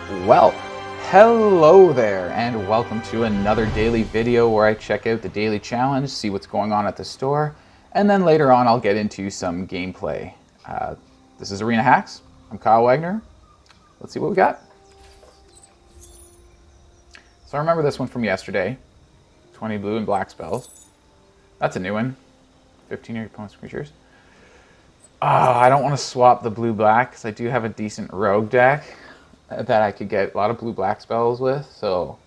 Well, hello there, and welcome to another daily video where I check out the daily challenge, see what's going on at the store, and then later on I'll get into some gameplay. This is Arena Hacks. I'm Kyle Wagner. Let's see what we got. So I remember this one from yesterday. 20 blue and black spells. That's a new one. 15 of your opponent's creatures. I don't want to swap the blue-black because I do have a decent rogue deck that I could get a lot of blue-black spells with. So,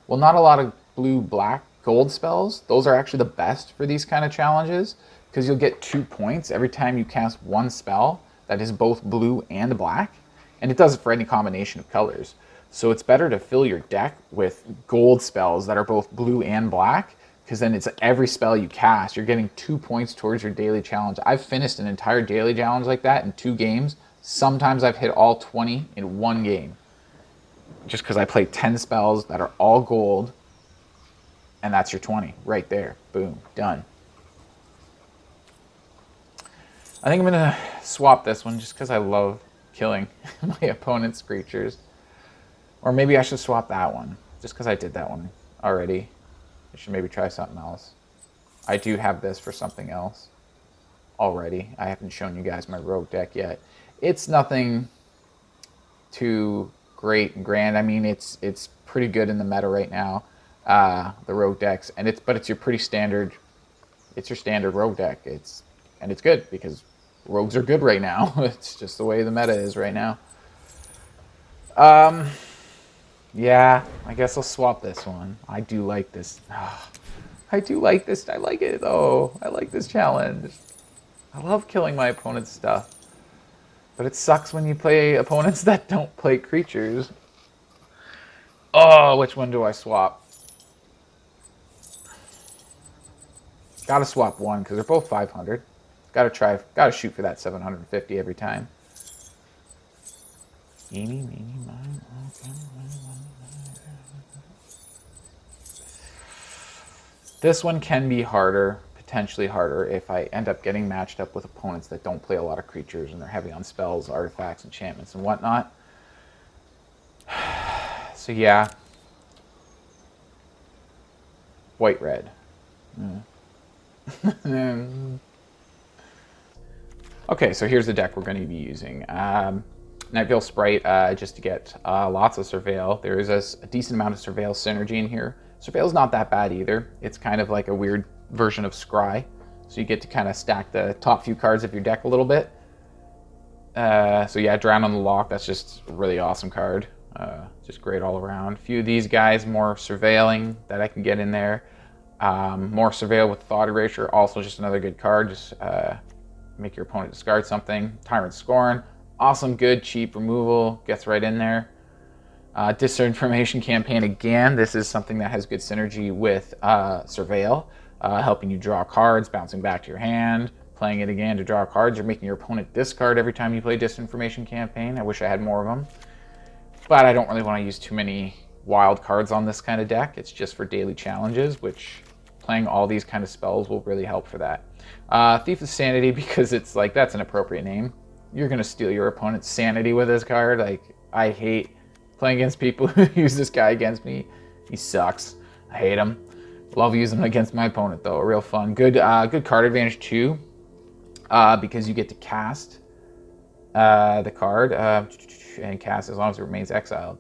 well, not a lot of blue-black gold spells. Those are actually the best for these kind of challenges because you'll get 2 points every time you cast one spell that is both blue and black. And it does it for any combination of colors. So it's better to fill your deck with gold spells that are both blue and black, because then it's every spell you cast, you're getting 2 points towards your daily challenge. I've finished an entire daily challenge like that in 2 games. Sometimes I've hit all 20 in 1 game. Just because I play 10 spells that are all gold, and that's your 20 right there. Boom, done. I think I'm gonna swap this one just because I love killing my opponent's creatures. Or maybe I should swap that one, just because I did that one already. I should maybe try something else. I do have this for something else already. I haven't shown you guys my rogue deck yet. It's nothing too great and grand. I mean, it's pretty good in the meta right now, the rogue decks, and it's your pretty standard. It's your standard rogue deck. It's good because rogues are good right now. It's just the way the meta is right now. Yeah, I guess I'll swap this one. I do like this. I do like this. I like it, though. I like this challenge. I love killing my opponent's stuff. But it sucks when you play opponents that don't play creatures. Oh, which one do I swap? Gotta swap one, because they're both 500. Gotta shoot for that 750 every time. Eeny, meeny, miny, This one can be harder, potentially harder, if I end up getting matched up with opponents that don't play a lot of creatures and they're heavy on spells, artifacts, enchantments, and whatnot. So yeah. White-red. Okay, so here's the deck we're going to be using. Nightvale Sprite, just to get lots of Surveil. There is a decent amount of Surveil synergy in here. Surveil's not that bad either. It's kind of like a weird version of Scry. So you get to kind of stack the top few cards of your deck a little bit. So yeah, Drown on the Lock, that's just a really awesome card. Just great all around. A few of these guys, more Surveiling that I can get in there. More Surveil with Thought Erasure, also just another good card. Just make your opponent discard something. Tyrant Scorn, awesome, good, cheap removal, gets right in there. Disinformation Campaign, again, this is something that has good synergy with Surveil, helping you draw cards, bouncing back to your hand, playing it again to draw cards. You're making your opponent discard every time you play Disinformation Campaign. I wish I had more of them, but I don't really want to use too many wild cards on this kind of deck. It's just for daily challenges, which playing all these kind of spells will really help for that. Thief of Sanity, because it's like, that's an appropriate name. You're going to steal your opponent's sanity with this card. Like, I hate playing against people who use this guy against me. He sucks. I hate him. Love using him against my opponent, though. Real fun. Good card advantage, too, because you get to cast the card and cast as long as it remains exiled.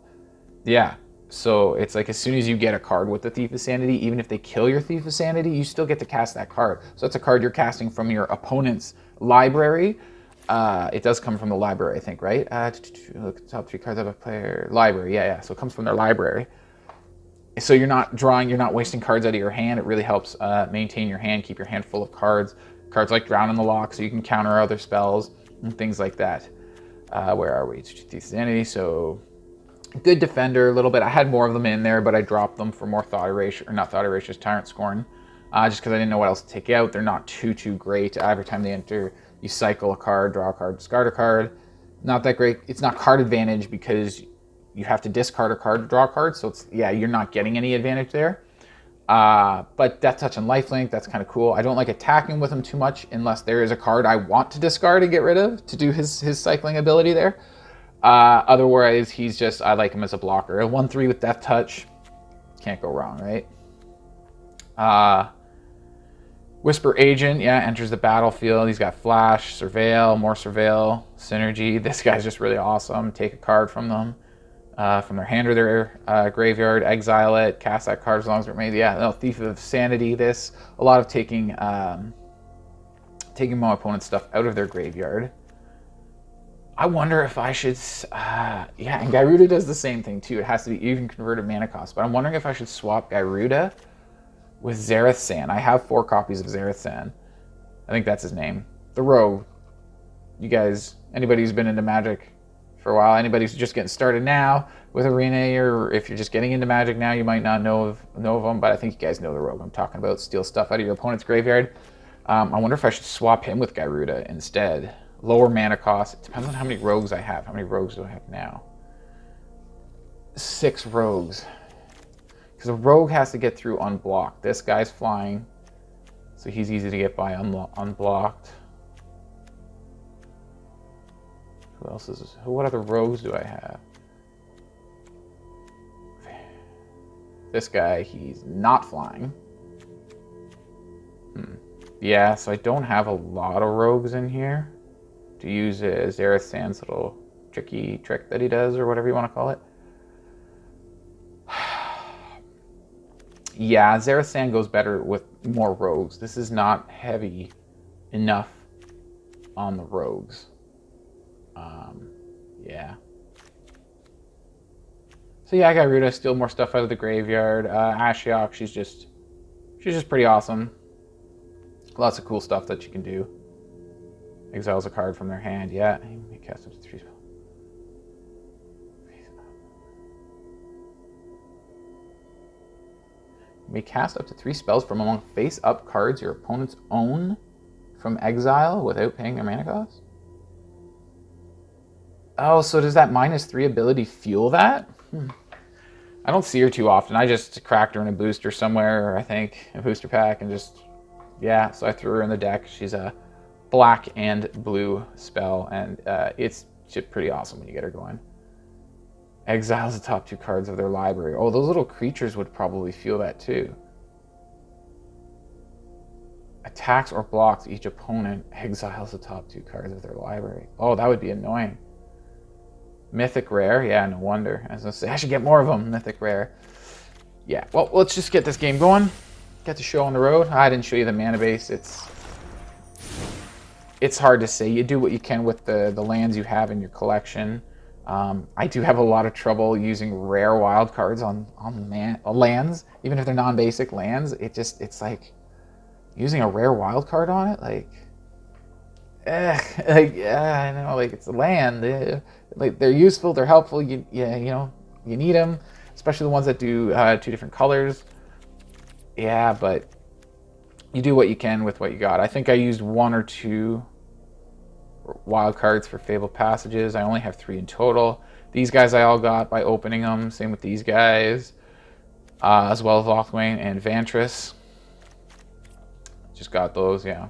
Yeah, so it's like as soon as you get a card with the Thief of Sanity, even if they kill your Thief of Sanity, you still get to cast that card. So that's a card you're casting from your opponent's library. It does come from the library, I think, right? Look at the top 3 cards of a player. Library, yeah. So it comes from their library. So you're not drawing, you're not wasting cards out of your hand. It really helps maintain your hand, keep your hand full of cards. Cards like Drown in the Lock, so you can counter other spells and things like that. Where are we? Sanity, so good defender a little bit. I had more of them in there, but I dropped them for more Thought Erasure, or not Thought Erasure, Tyrant Scorn. Just because I didn't know what else to take out. They're not too great. Every time they enter, you cycle a card, draw a card, discard a card. Not that great. It's not card advantage because you have to discard a card to draw a card. So it's, yeah, you're not getting any advantage there. But Death Touch and Lifelink, that's kind of cool. I don't like attacking with him too much unless there is a card I want to discard and get rid of to do his cycling ability there. Otherwise, he's just, I like him as a blocker. A 1/3 with Death Touch, can't go wrong, right? Whisper Agent, yeah, enters the battlefield. He's got Flash, Surveil, more Surveil, Synergy. This guy's just really awesome. Take a card from them, from their hand or their graveyard, exile it, cast that card as long as it remains. Yeah, no, Thief of Sanity. This, a lot of taking my opponent's stuff out of their graveyard. I wonder if I should, yeah, and Gyruda does the same thing too. It has to be even converted mana cost, but I'm wondering if I should swap Gyruda with Zareth San. I have 4 copies of Zareth San. I think that's his name. The Rogue. You guys, anybody who's been into Magic for a while, anybody who's just getting started now with Arena, or if you're just getting into Magic now, you might not know of them, but I think you guys know the Rogue I'm talking about. Steal stuff out of your opponent's graveyard. I wonder if I should swap him with Gyruda instead. Lower mana cost. It depends on how many rogues I have. How many rogues do I have now? 6 rogues. Because a rogue has to get through unblocked. This guy's flying, so he's easy to get by unblocked. Who else is this? What other rogues do I have? This guy, he's not flying. Yeah, so I don't have a lot of rogues in here to use Zareth San's little tricky trick that he does, or whatever you want to call it. Yeah, Zareth San goes better with more rogues. This is not heavy enough on the rogues. Yeah. So yeah, I got Ruda, steal more stuff out of the graveyard. Ashiok, she's just pretty awesome. Lots of cool stuff that you can do. Exiles a card from their hand. Yeah, you cast up to 3 spells. You may cast up to 3 spells from among face-up cards your opponents own from exile without paying their mana cost? Oh, so does that -3 ability fuel that? I don't see her too often. I just cracked her in a booster somewhere, I think, a booster pack, and just, yeah, so I threw her in the deck. She's a black and blue spell, and it's just pretty awesome when you get her going. Exiles the top 2 cards of their library. Oh, those little creatures would probably feel that too. Attacks or blocks each opponent, exiles the top 2 cards of their library. Oh, that would be annoying. Mythic Rare, yeah, no wonder. I was gonna say, I should get more of them, Mythic Rare. Yeah, well, let's just get this game going. Get the show on the road. I didn't show you the mana base. It's hard to say. You do what you can with the lands you have in your collection. I do have a lot of trouble using rare wild cards on lands, even if they're non-basic lands. It's like using a rare wild card on it, like I know, like, it's a land. Like, they're useful, they're helpful. You need them, especially the ones that do 2 different colors. Yeah, but you do what you can with what you got. I think I used 1 or 2 wild cards for Fabled Passages. I only have 3 in total. These guys I all got by opening them. Same with these guys, as well as Lothwain and Vantress. Just got those, yeah.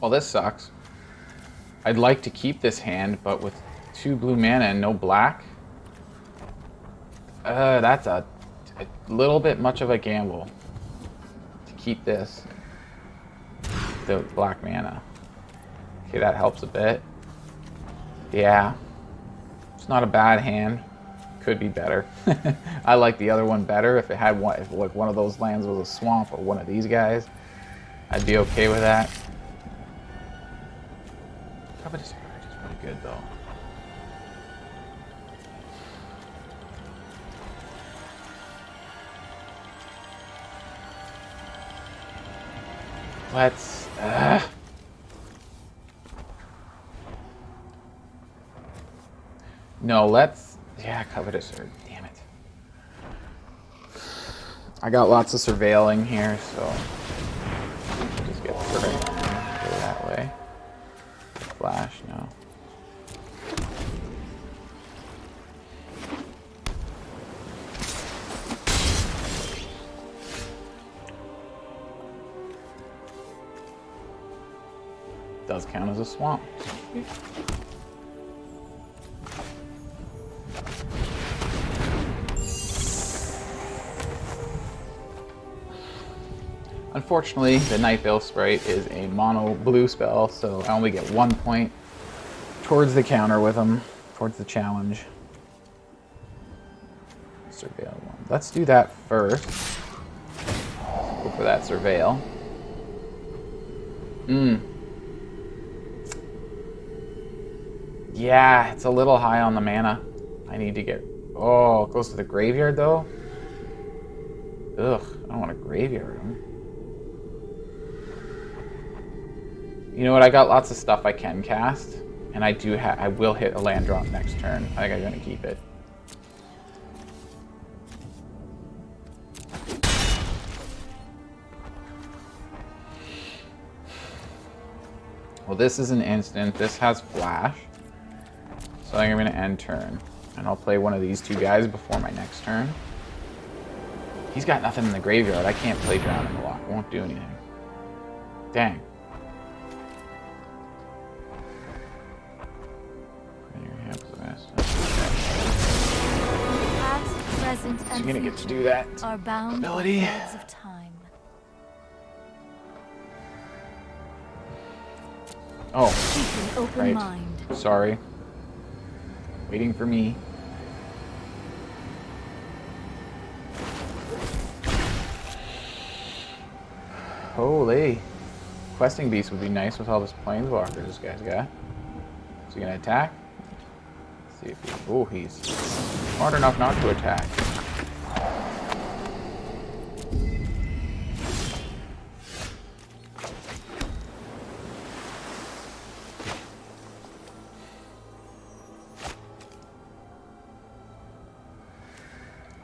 Well, this sucks. I'd like to keep this hand, but with 2 blue mana and no black, that's a little bit much of a gamble to keep this, the black mana. Okay, that helps a bit. Yeah, it's not a bad hand. Could be better. I like the other one better. If it had one, if like one of those lands was a swamp or one of these guys, I'd be okay with that. Covetous Urge is pretty good though. Let's no, let's, yeah, Covetous Urge, damn it. I got lots of surveilling here, so just get through it. Go that way. Flash, no. does count as a swamp. Unfortunately, the Nightveil Sprite is a mono blue spell, so I only get 1 point towards the counter with him, towards the challenge. Surveil 1. Let's do that first. Go for that Surveil. Yeah, it's a little high on the mana. I need to get... Oh, it goes to the graveyard, though? Ugh, I don't want to graveyard him. You know what? I got lots of stuff I can cast, and I will hit a land drop next turn. I think I'm going to keep it. Well, this is an instant. This has flash. So I'm going to end turn. And I'll play one of these two guys before my next turn. He's got nothing in the graveyard. I can't play Drown in the Lock. Won't do anything. Dang. So you're going to get to do that ability. Of time. Oh, right. Mind. Sorry. Waiting for me. Holy. Questing Beast would be nice with all this planeswalkers this guy's got. Is he going to attack? Let's see if he... Oh, he's smart enough not to attack.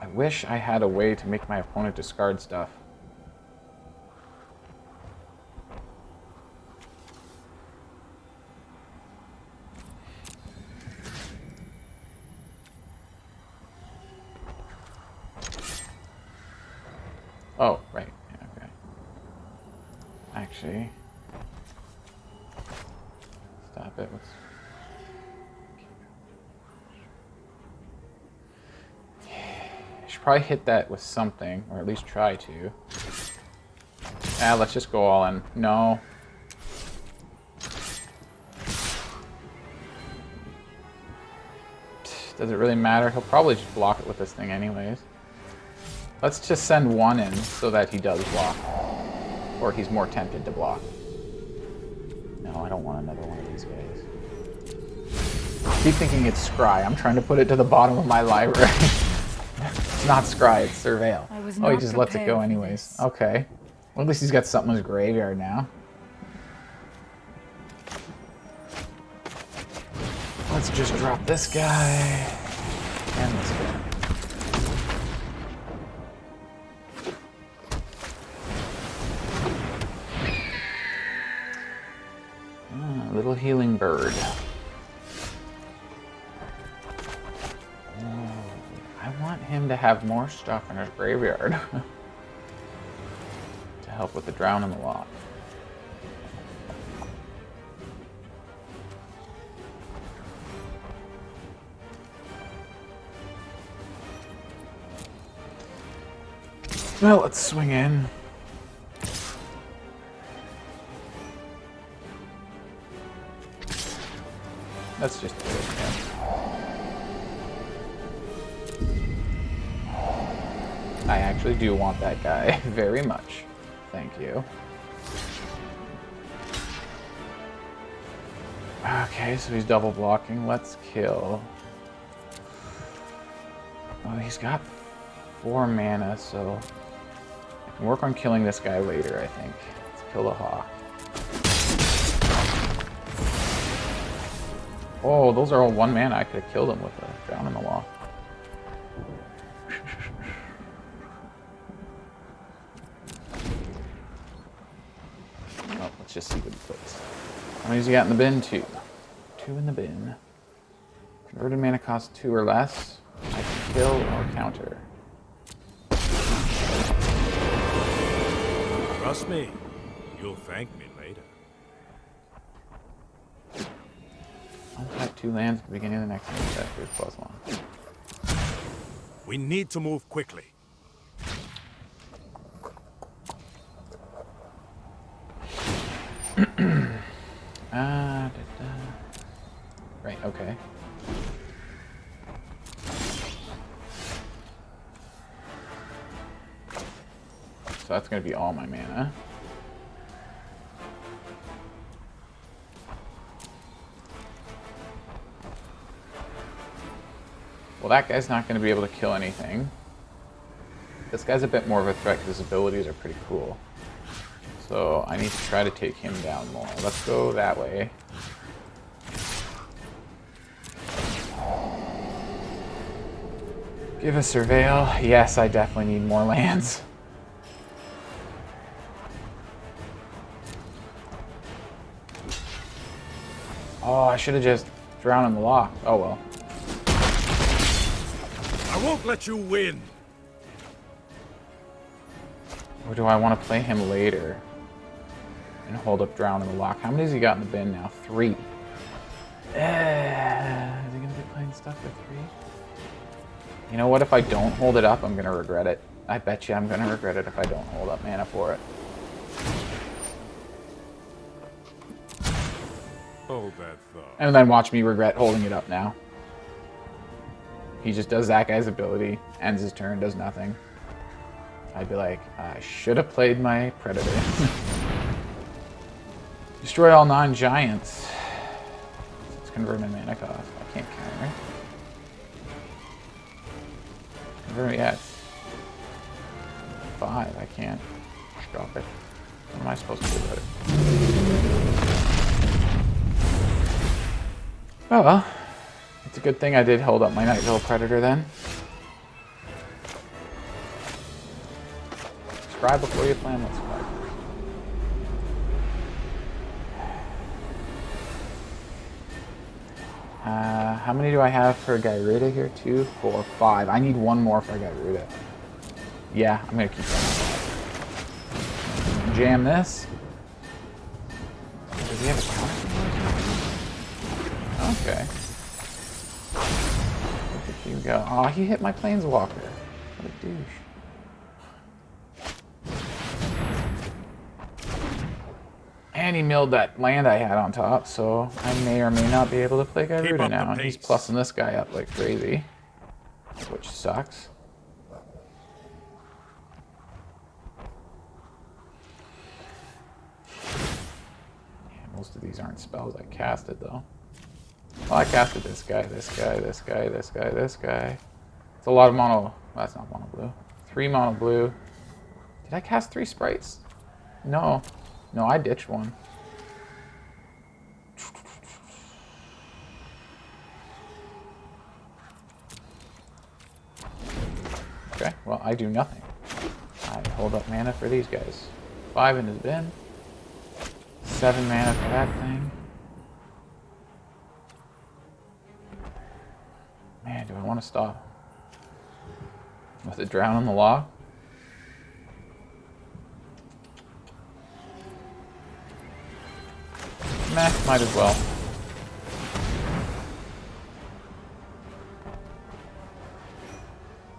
I wish I had a way to make my opponent discard stuff. Oh, right. Yeah, okay. Actually, stop it. I should probably hit that with something, or at least try to. Let's just go all in. No. Does it really matter? He'll probably just block it with this thing anyways. Let's just send one in so that he does block. Or he's more tempted to block. No, I don't want another one of these guys. I keep thinking it's Scry. I'm trying to put it to the bottom of my library. It's not Scry, it's Surveil. Oh, he just lets it go anyways. Okay. Well, at least he's got something in his graveyard now. Let's just drop this guy. And this guy. Little healing bird. Oh, I want him to have more stuff in his graveyard to help with the Drown in the Lock. Well, let's swing in. Let's just do it again. I actually do want that guy very much. Thank you. Okay, so he's double blocking. Let's kill. Oh, he's got 4 mana, so I can work on killing this guy later, I think. Let's kill the Hawk. Oh, those are all 1 mana. I could have killed him with a Drown in the Lock. Oh, let's just see what he puts. How many has he got in the bin? 2. 2 in the bin. Converted mana cost 2 or less. I can kill or counter. Trust me, you'll thank me later. 2 lands at the beginning of the next turn. Here's +1. We need to move quickly. Right, okay. So that's going to be all my mana. Well, that guy's not going to be able to kill anything. This guy's a bit more of a threat because his abilities are pretty cool. So I need to try to take him down more. Let's go that way. Give a surveil. Yes, I definitely need more lands. Oh, I should have just drowned in the lock. Oh well. I won't let you win. Or do I want to play him later and hold up Drown in the Lock? How many has he got in the bin now? 3. Is he going to be playing stuff for 3? You know what? If I don't hold it up, I'm going to regret it. I bet you I'm going to regret it if I don't hold up mana for it. Hold that thought. And then watch me regret holding it up now. He just does that guy's ability, ends his turn, does nothing. I'd be like, I should have played my Predator. Destroy all non-giants. Let's convert my mana cost. I can't counter. Convert, yeah, it's 5. I can't. Just drop it. What am I supposed to do about it? Oh well. It's a good thing I did hold up my Nightville Predator then. Subscribe before you plan. Let's subscribe. How many do I have for Gyruda here? 2, 4, 5. I need 1 more for Gyruda. Yeah, I'm gonna keep going. Jam this. Does he have a counter? Okay. Look at you go. Oh, he hit my Planeswalker. What a douche. And he milled that land I had on top, so I may or may not be able to play Gyruda now. And he's plussing this guy up like crazy, which sucks. Yeah, most of these aren't spells I casted, though. Well, I casted this guy, this guy, this guy, this guy, this guy. It's a lot of mono. Well, that's not mono blue. 3 mono blue. Did I cast 3 sprites? No. No, I ditched one. Okay, well, I do nothing. I hold up mana for these guys. 5 in his bin. 7 mana for that thing. Man, do I want to stop? With it drown in the lock? Meh, might as well.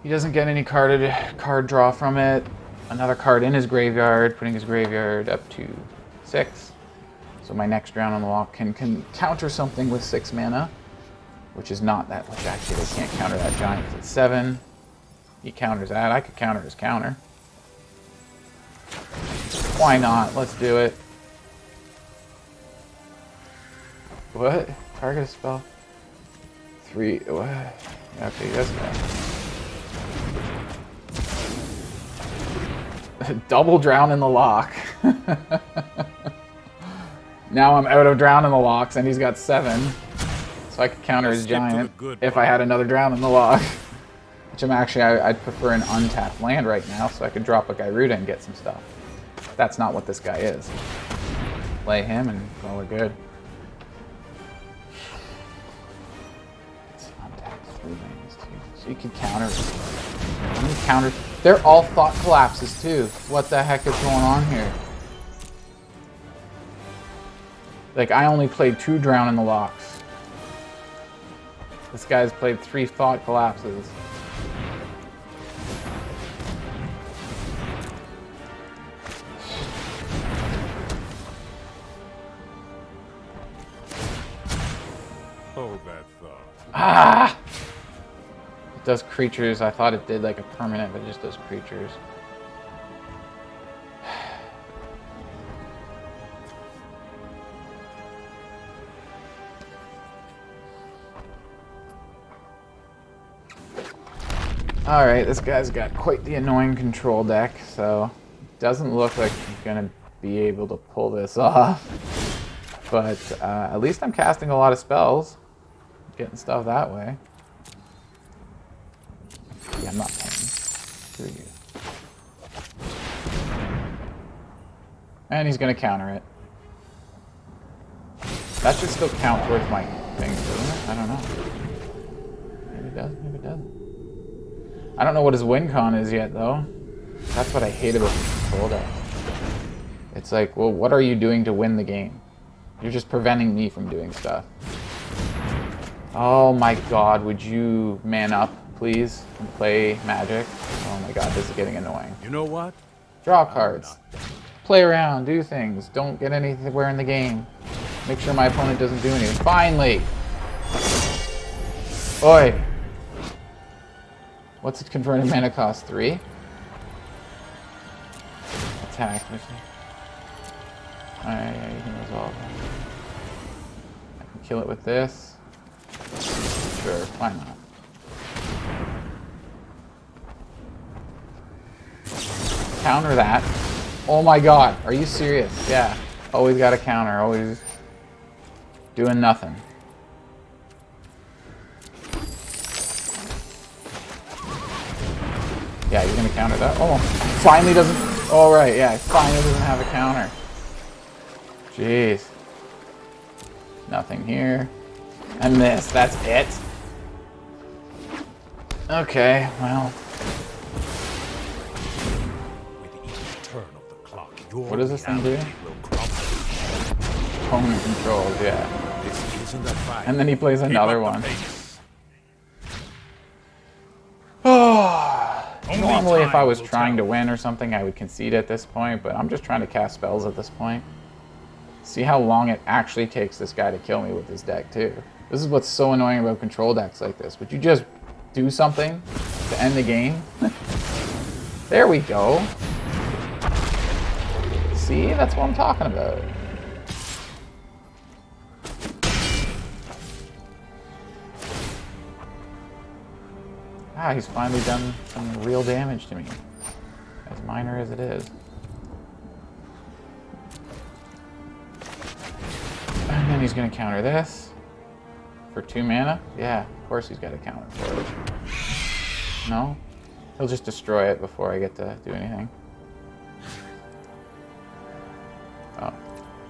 He doesn't get any card draw from it. Another card in his graveyard, putting his graveyard up to 6. So my next Drown on the Lock can counter something with 6 mana, which is not that much. Actually, they can't counter that giant because it's 7. He counters that. I could counter his counter. Why not? Let's do it. What? Target a spell. 3. What? Okay, this guy. Double Drown in the Lock. Now I'm out of Drown in the Locks, and he's got 7. So I could counter his giant if I had another Drown in the Lock. Which I'm actually, I'd prefer an untapped land right now, so I could drop a Gyruda and get some stuff. That's not what this guy is. Play him and call it good. So you can counter. How many counters? They're all thought collapses too. What the heck is going on here? Like, I only played 2 Drown in the Locks. This guy's played 3 thought collapses. Hold that thought. Ah! It does creatures. I thought it did like a permanent, but it just does creatures. Alright, this guy's got quite the annoying control deck, so it doesn't look like he's gonna be able to pull this off. But at least I'm casting a lot of spells. Getting stuff that way. Yeah, I'm not paying. Screw you. And he's gonna counter it. That should still count towards my thing, doesn't it? I don't know. Maybe it does, maybe it doesn't. I don't know what his win con is yet, though. That's what I hate about the control deck. It's like, well, what are you doing to win the game? You're just preventing me from doing stuff. Oh my god, would you man up, please, and play Magic? Oh my god, this is getting annoying. You know what? Draw cards. Play around, do things. Don't get anywhere in the game. Make sure my opponent doesn't do anything. Finally! Oi! What's it converted mana cost? 3? Attack. Alright, yeah, you can resolve that. I can kill it with this. Sure, why not? Counter that. Oh my god, are you serious? Yeah, always got a counter, always doing nothing. Yeah, you're gonna counter that? Oh, finally doesn't... Oh, right, yeah, finally doesn't have a counter. Jeez. Nothing here. And this, that's it? Okay, well... With each turn of the clock, your What does this thing do? reality will crumble. Opponent controls, yeah. This isn't a fight. And then he plays Keep another up the one. pace. Normally, if I was will trying to tell. win or something, I would concede at this point, but I'm just trying to cast spells at this point. See how long it actually takes this guy to kill me with his deck, too. This is what's so annoying about control decks like this. Would you just do something to end the game? There we go. See? That's what I'm talking about. Ah, he's finally done some real damage to me. As minor as it is. And then he's going to counter this. For 2 mana? Yeah, of course he's got a counter for it. No? He'll just destroy it before I get to do anything. Oh,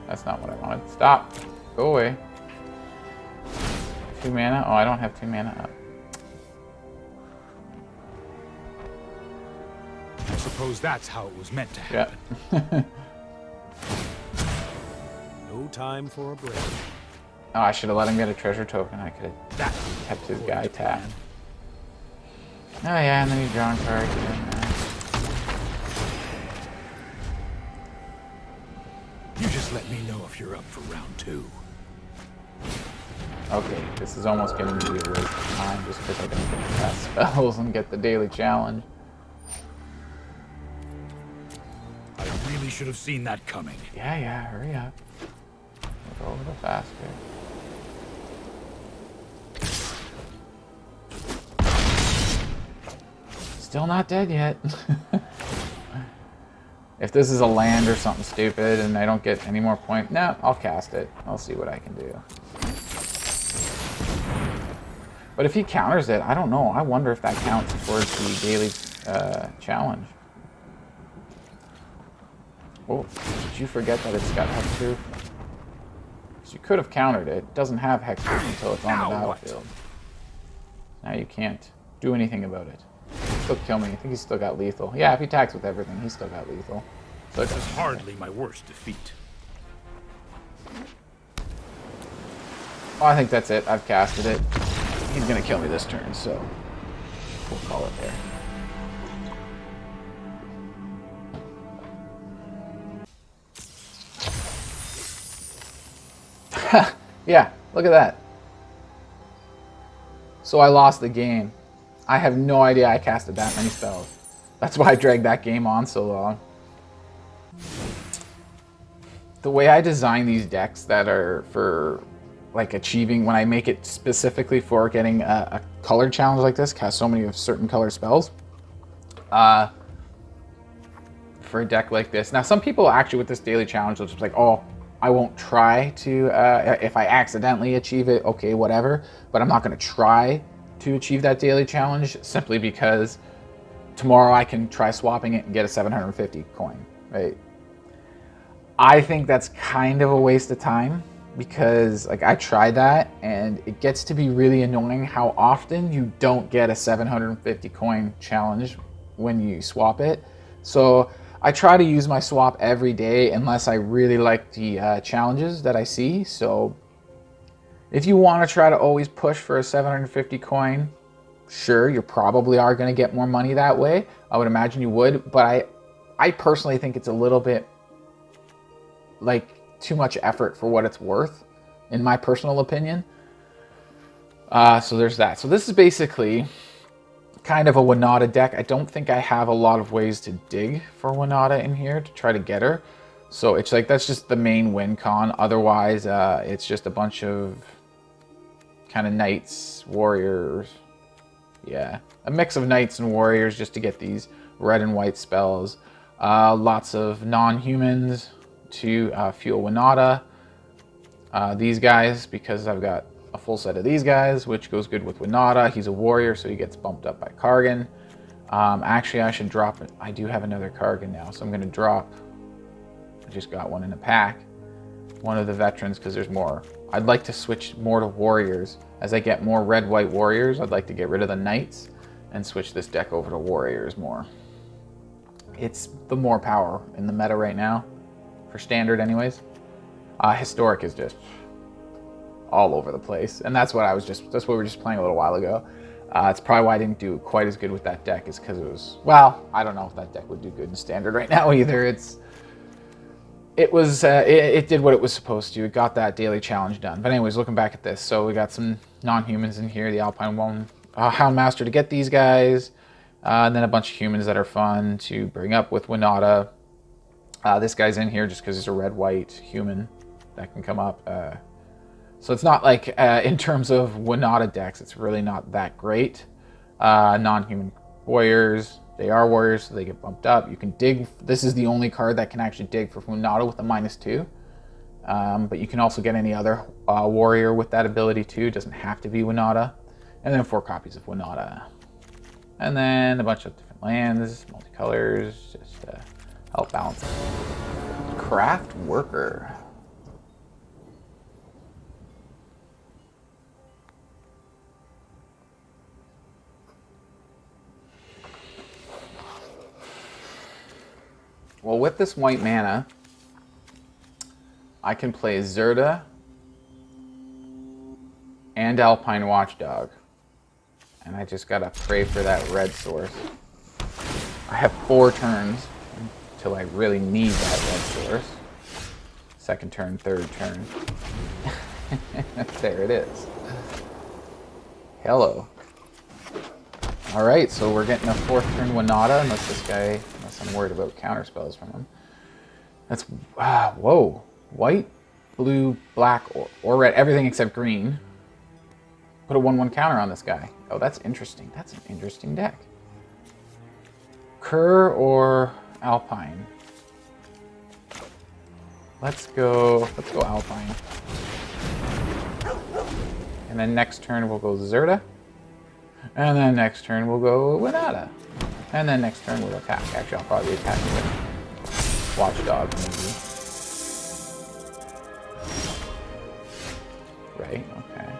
that's not what I wanted. Stop! Go away. 2 mana? Oh, I don't have 2 mana up. I suppose that's how it was meant to happen. Yeah. No time for a break. Oh, I should have let him get a treasure token. I could have That kept his guy tapped. Oh yeah, and then he's drawing cards. You just let me know if you're up for round 2. Okay, this is almost getting to be a waste of time just because I don't get to cast spells and get the daily challenge. I really should have seen that coming. Yeah, hurry up. We'll go a little faster. Still not dead yet. If this is a land or something stupid and I don't get any more points, nah, I'll cast it. I'll see what I can do. But if he counters it, I don't know. I wonder if that counts towards the daily challenge. Oh, did you forget that it's got hexproof? So you could have countered it. It doesn't have hexproof until it's on the battlefield. Now you can't do anything about it. He'll still kill me. I think he's still got lethal. Yeah, if he attacks with everything, he's still got lethal. So This is hardly my worst defeat. Oh, I think that's it. I've casted it. He's gonna kill me this turn, so we'll call it there. Yeah, look at that. So I lost the game. I have no idea I casted that many spells. That's why I dragged that game on so long. The way I design these decks that are for like achieving, when I make it specifically for getting a color challenge like this, cast so many of certain color spells, for a deck like this. Now, some people actually with this daily challenge will just be like, oh, I won't try to, if I accidentally achieve it, okay, whatever, but I'm not going to try to achieve that daily challenge simply because tomorrow I can try swapping it and get a 750 coin, right? I think that's kind of a waste of time because like I tried that and it gets to be really annoying how often you don't get a 750 coin challenge when you swap it. So I try to use my swap every day unless I really like the challenges that I see. So if you want to try to always push for a 750 coin, sure, you probably are going to get more money that way. I would imagine you would, but I personally think it's a little bit like too much effort for what it's worth, in my personal opinion. So there's that. So this is basically kind of a Winata deck. I don't think I have a lot of ways to dig for Winata in here to try to get her. So it's like, that's just the main win con. Otherwise, it's just a bunch of kind of knights, warriors. Yeah, a mix of knights and warriors just to get these red and white spells. Lots of non-humans to fuel Winata. These guys, because I've got a full set of these guys, which goes good with Winata. He's a warrior, so he gets bumped up by Kargan. Actually, I should drop it. I do have another Kargan now, so I'm going to drop. I just got one in a pack. One of the veterans, because there's more. I'd like to switch more to warriors. As I get more red-white warriors, I'd like to get rid of the knights and switch this deck over to warriors more. It's the more power in the meta right now. For standard anyways. Historic is just all over the place. And that's what that's what we were just playing a little while ago. It's probably why I didn't do quite as good with that deck, is because it was, well, I don't know if that deck would do good in standard right now either. It did what it was supposed to. It got that daily challenge done. But anyways, looking back at this, so we got some non-humans in here, the Alpine one, Houndmaster to get these guys, and then a bunch of humans that are fun to bring up with Winata. This guy's in here just because he's a red-white human that can come up. So it's not like, in terms of Winata decks, it's really not that great. Non-human warriors, they are warriors, so they get bumped up. You can dig. This is the only card that can actually dig for Winata with a -2. But you can also get any other warrior with that ability too. It doesn't have to be Winata. And then 4 copies of Winata. And then a bunch of different lands, multicolors, just help balance it. Craft worker. Well, with this white mana, I can play Zerda and Alpine Watchdog. And I just gotta pray for that red source. I have 4 turns until I really need that red source. Second turn, third turn. There it is. Hello. All right, so we're getting a 4th turn Winata, unless I'm worried about counter spells from him. That's, whoa. White, blue, black, or red, everything except green. Put a 1/1 counter on this guy. Oh, that's interesting. That's an interesting deck. Kerr or Alpine? Let's go Alpine. And then next turn we'll go Zerda. And then next turn we'll go Winata. And then next turn we'll attack. Actually, I'll probably attack with Watchdog maybe. Right, okay.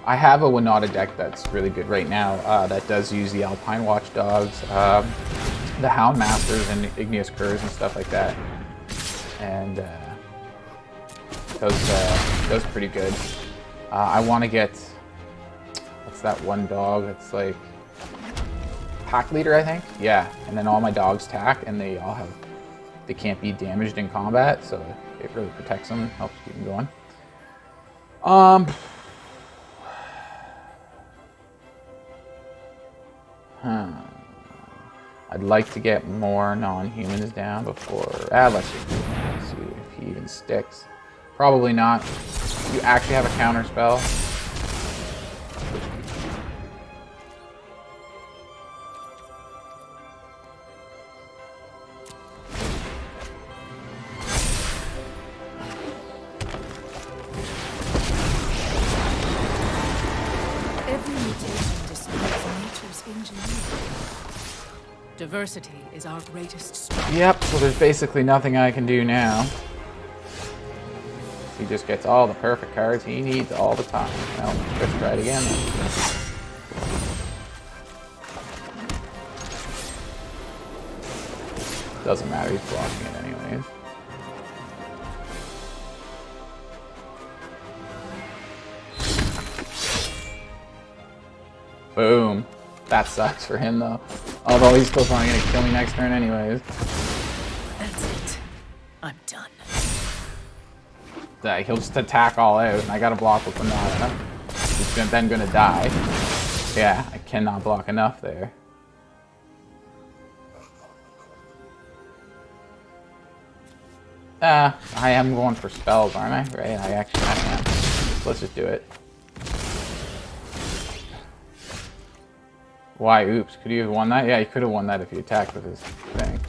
I have a Winata deck that's really good right now that does use the Alpine Watchdogs. the Hound Masters and Igneous Curs and stuff like that. And those are pretty good. I want to get, what's that one dog? It's like Pack Leader, I think. Yeah, and then all my dogs tack, and they can't be damaged in combat, so it really protects them, helps keep them going. I'd like to get more non-humans down before. Let's just do that. See if he even sticks. Probably not. You actually have a counter spell. Every mutation displays nature's ingenuity. Diversity is our greatest strength. Yep, so there's basically nothing I can do now. He just gets all the perfect cards he needs all the time. Well, let's try it again. Doesn't matter, he's blocking it anyways. Boom. That sucks for him though. Although he's still probably gonna kill me next turn anyways. That's it. I'm done. He'll just attack all out, and I gotta block with Banana. He's then gonna die. Yeah, I cannot block enough there. I am going for spells, aren't I? Right, I actually am. Let's just do it. Why? Oops. Could he have won that? Yeah, he could have won that if he attacked with his thing.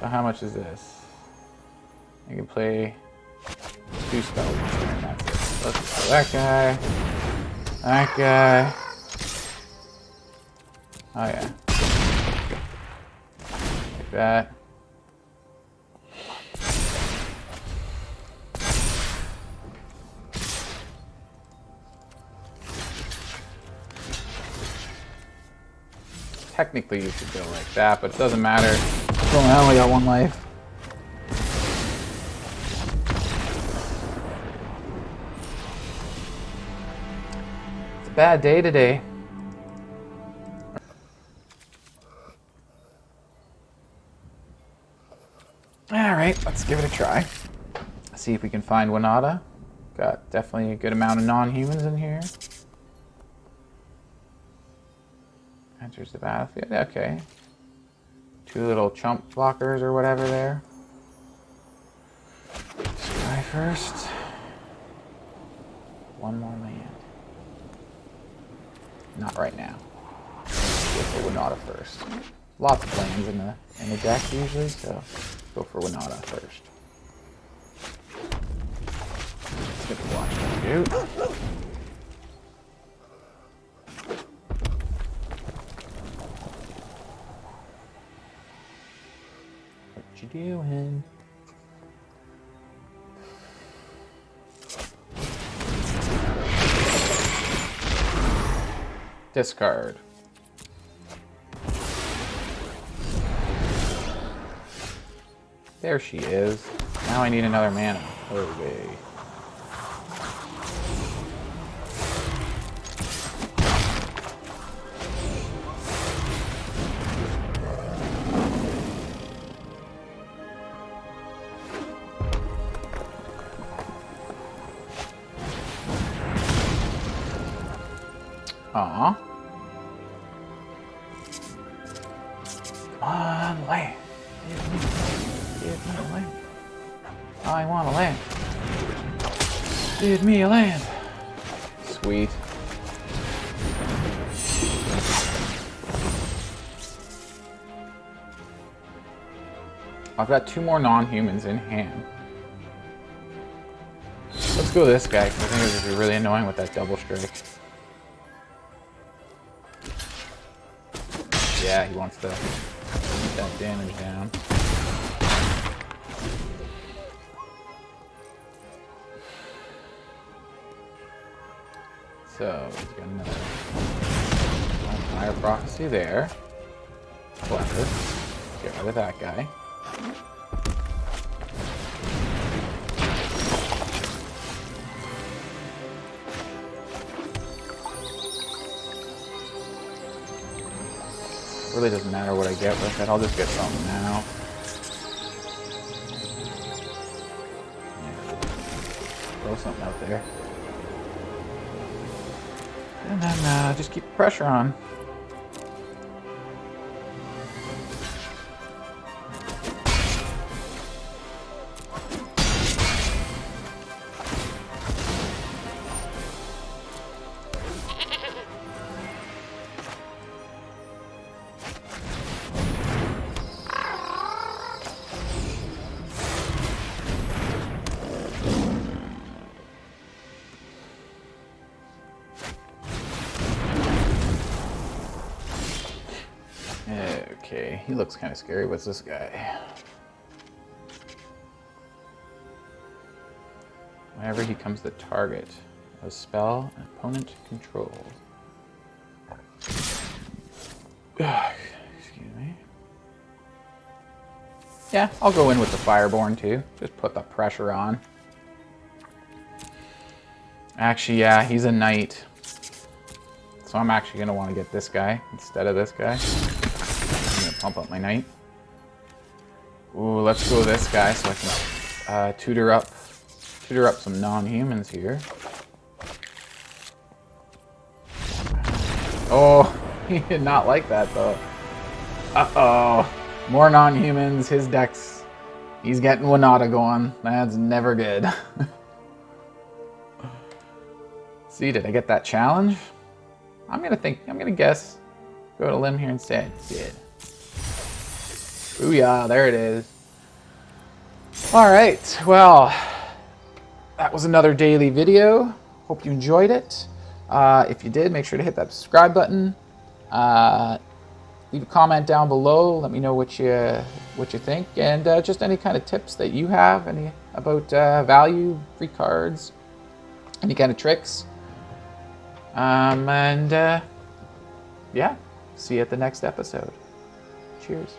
So how much is this? I can play 2 spells and that's it. Let's play that guy. That guy. Oh yeah. Like that. Technically you should go like that, but it doesn't matter. I only got 1 life. It's a bad day today. Alright, let's give it a try. See if we can find Winata. Got definitely a good amount of non-humans in here. Enters the battlefield. Okay. 2 little chump blockers or whatever there. Sky first. 1 more land. Not right now. Go for Winata first. Lots of lands in the deck usually, so go for Winata first. Let's get the block out. What you doing? Discard. There she is. Now I need another mana. Okay. Aw. Come on, land. Give me a land. I want a land. Give me a land. Sweet. I've got 2 more non-humans in hand. Let's go this guy, because I think this is really annoying with that double strike. Yeah, he wants to keep that damage down. So, he's got another Fire Prophecy there. Clever. Get rid of that guy. Really doesn't matter what I get with it. I'll just get something now. Throw something out there. And then just keep the pressure on. Okay, he looks kind of scary. What's this guy? Whenever he comes the target, a spell an opponent controls. Excuse me. Yeah, I'll go in with the Fireborn too. Just put the pressure on. Actually, yeah, he's a knight. So I'm actually going to want to get this guy instead of this guy. I'm going to pump up my knight. Ooh, let's go this guy so I can tutor up some non-humans here. Oh, he did not like that though. Uh-oh. More non-humans, his deck's... He's getting Winata going. That's never good. See, did I get that challenge? I'm gonna guess. Go to limb here and say I did. Booyah, there it is. Alright, well, that was another daily video. Hope you enjoyed it. If you did, make sure to hit that subscribe button. Leave a comment down below. Let me know what you think, and just any kind of tips that you have, any about value, free cards, any kind of tricks. Yeah, see you at the next episode. Cheers.